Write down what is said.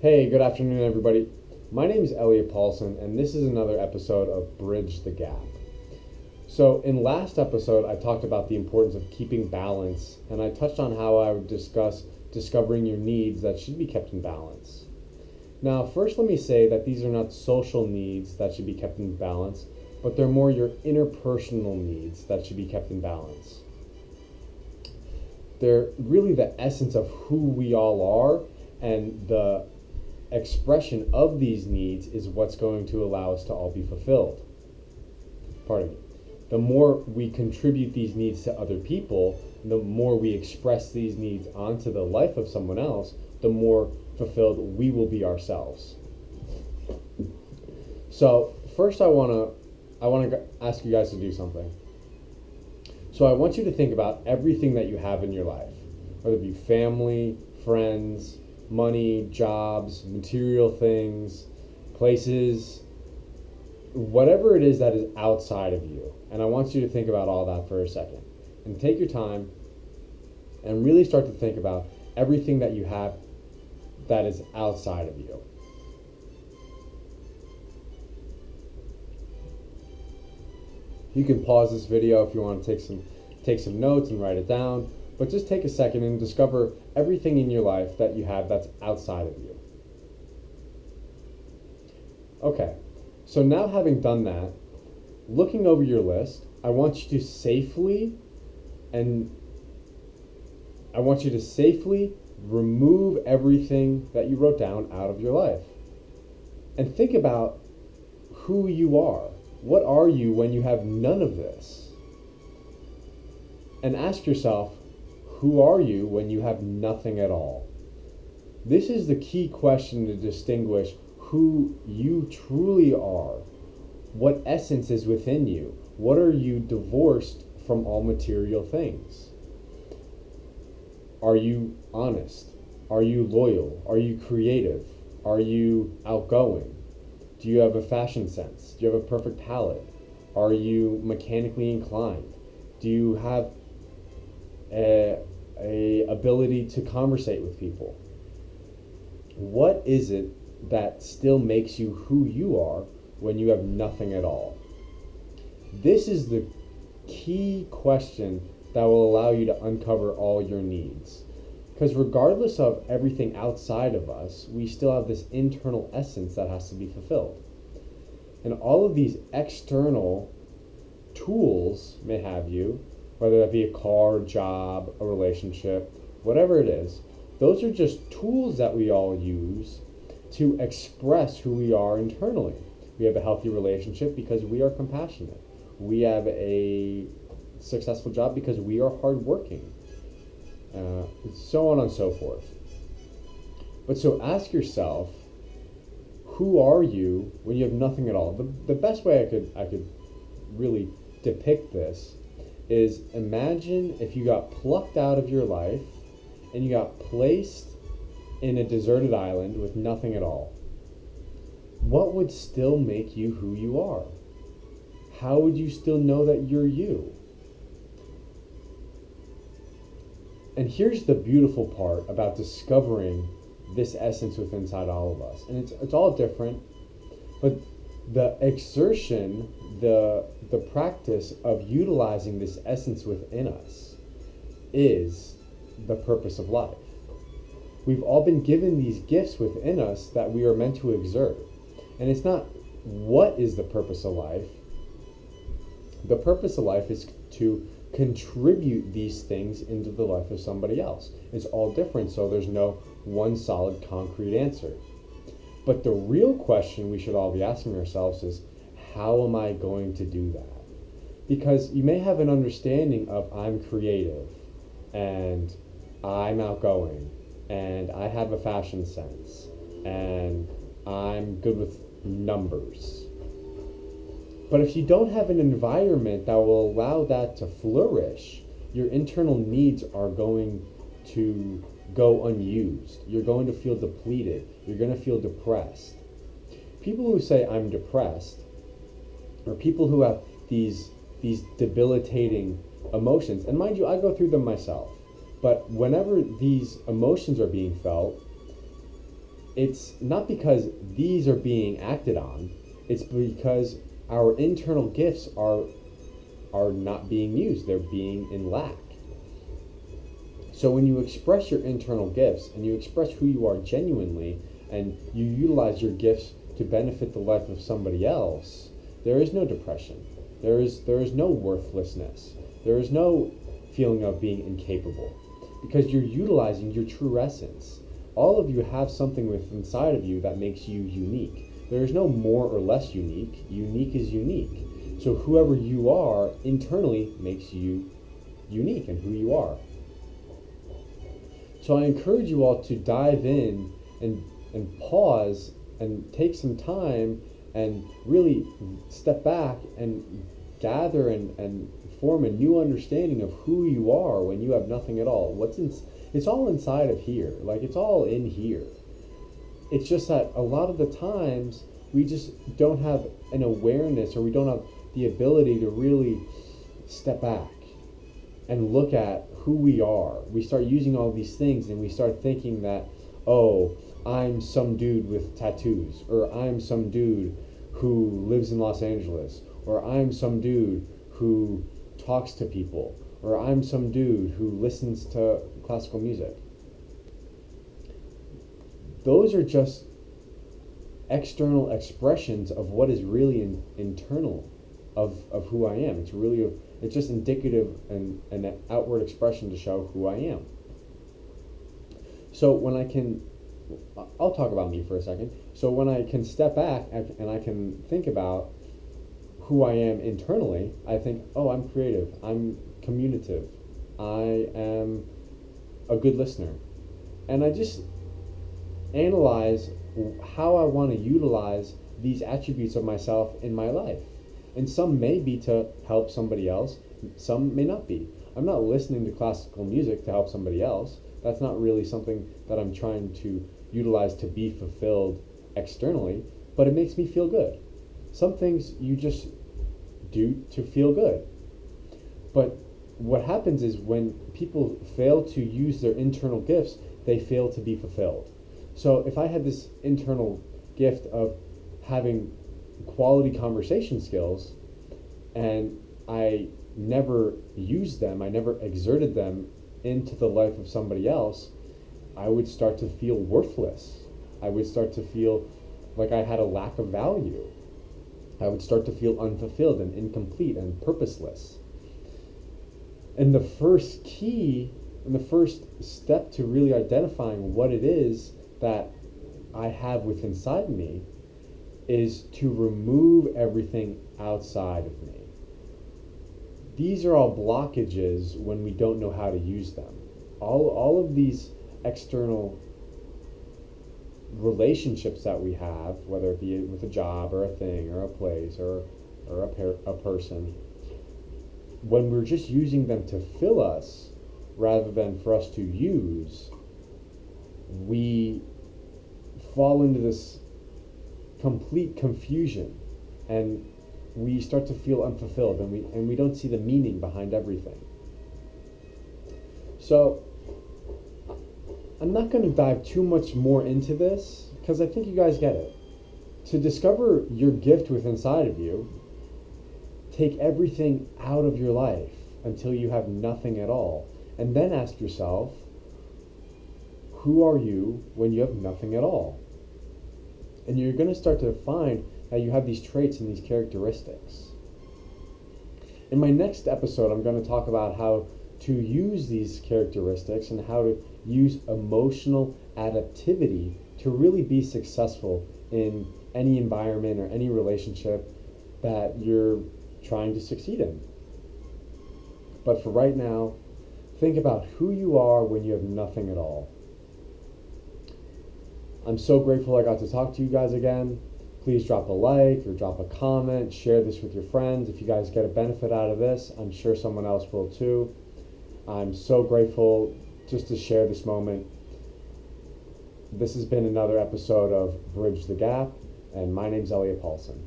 Hey, good afternoon, everybody. My name is Elliot Paulson, and this is another episode of Bridge the Gap. So, in last episode, I talked about the importance of keeping balance, and I touched on how I would discuss discovering your needs that should be kept in balance. Now, first, let me say that these are not social needs that should be kept in balance, but they're more your interpersonal needs that should be kept in balance. They're really the essence of who we all are, and the expression of these needs is what's going to allow us to all be fulfilled. Pardon me. The more we contribute these needs to other people, the more we express these needs onto the life of someone else, the more fulfilled we will be ourselves. So first I want to ask you guys to do something. So I want you to think about everything that you have in your life, whether it be family, friends, money, jobs, material things, places, whatever it is that is outside of you. And I want you to think about all that for a second. And take your time and really start to think about everything that you have that is outside of you. You can pause this video if you want to take some notes and write it down. But just take a second and discover everything in your life that you have that's outside of you. Okay, so now having done that, looking over your list, I want you to safely remove everything that you wrote down out of your life. And think about who you are. What are you when you have none of this? And ask yourself, who are you when you have nothing at all? This is the key question to distinguish who you truly are. What essence is within you? What are you divorced from all material things? Are you honest? Are you loyal? Are you creative? Are you outgoing? Do you have a fashion sense? Do you have a perfect palate? Are you mechanically inclined? Do you have a ability to conversate with people? What is it that still makes you who you are when you have nothing at all? This is the key question that will allow you to uncover all your needs. Because regardless of everything outside of us, we still have this internal essence that has to be fulfilled. And all of these external tools may have you, whether that be a car, a job, a relationship, whatever it is, those are just tools that we all use to express who we are internally. We have a healthy relationship because we are compassionate. We have a successful job because we are hardworking, so on and so forth. But so ask yourself, who are you when you have nothing at all? The best way I could really depict this is, imagine if you got plucked out of your life and you got placed in a deserted island with nothing at all. What would still make you who you are? How would you still know that you're you? And here's the beautiful part about discovering this essence within inside all of us. And it's all different, but the exertion, the practice of utilizing this essence within us is the purpose of life. We've all been given these gifts within us that we are meant to exert. And it's not what is the purpose of life. The purpose of life is to contribute these things into the life of somebody else. It's all different, so there's no one solid concrete answer. But the real question we should all be asking ourselves is, how am I going to do that? Because you may have an understanding of, I'm creative, and I'm outgoing, and I have a fashion sense, and I'm good with numbers. But if you don't have an environment that will allow that to flourish, your internal needs are going to go unused. You're going to feel depleted. You're going to feel depressed. People who say, I'm depressed, or people who have these debilitating emotions, and mind you, I go through them myself, but whenever these emotions are being felt, it's not because these are being acted on, it's because our internal gifts are not being used, they're being in lack. So when you express your internal gifts and you express who you are genuinely and you utilize your gifts to benefit the life of somebody else, there is no depression. There is no worthlessness. There is no feeling of being incapable because you're utilizing your true essence. All of you have something within inside of you that makes you unique. There is no more or less unique. Unique is unique. So whoever you are internally makes you unique in who you are. So I encourage you all to dive in and pause and take some time and really step back and gather and form a new understanding of who you are when you have nothing at all. It's all inside of here. Like, it's all in here. It's just that a lot of the times we just don't have an awareness, or we don't have the ability to really step back and look at who we are. We start using all these things and we start thinking that, oh, I'm some dude with tattoos, or I'm some dude who lives in Los Angeles, or I'm some dude who talks to people, or I'm some dude who listens to classical music. Those are just external expressions of what is really internal of who I am. It's just indicative and an outward expression to show who I am. So when I'll talk about me for a second. So when I can step back and I can think about who I am internally, I think, oh, I'm creative, I'm communicative, I am a good listener. And I just analyze how I want to utilize these attributes of myself in my life. And some may be to help somebody else, some may not be. I'm not listening to classical music to help somebody else. That's not really something that I'm trying to utilize to be fulfilled externally, but it makes me feel good. Some things you just do to feel good. But what happens is when people fail to use their internal gifts, they fail to be fulfilled. So if I had this internal gift of having quality conversation skills and I never used them, I never exerted them into the life of somebody else, I would start to feel worthless. I would start to feel like I had a lack of value. I would start to feel unfulfilled and incomplete and purposeless. And the first key and the first step to really identifying what it is that I have within inside me is to remove everything outside of me. These are all blockages when we don't know how to use them. All of these external relationships that we have, whether it be with a job or a thing or a place or a person, when we're just using them to fill us rather than for us to use, we fall into this complete confusion and we start to feel unfulfilled and we don't see the meaning behind everything. So I'm not going to dive too much more into this because I think you guys get it. To discover your gift within inside of you, take everything out of your life until you have nothing at all, and then ask yourself, who are you when you have nothing at all? And you're going to start to find that you have these traits and these characteristics. In my next episode, I'm going to talk about how to use these characteristics and how to use emotional adaptivity to really be successful in any environment or any relationship that you're trying to succeed in. But for right now, think about who you are when you have nothing at all. I'm so grateful I got to talk to you guys again. Please drop a like or drop a comment, share this with your friends. If you guys get a benefit out of this, I'm sure someone else will too. I'm so grateful just to share this moment. This has been another episode of Bridge the Gap, and my name's Elliot Paulson.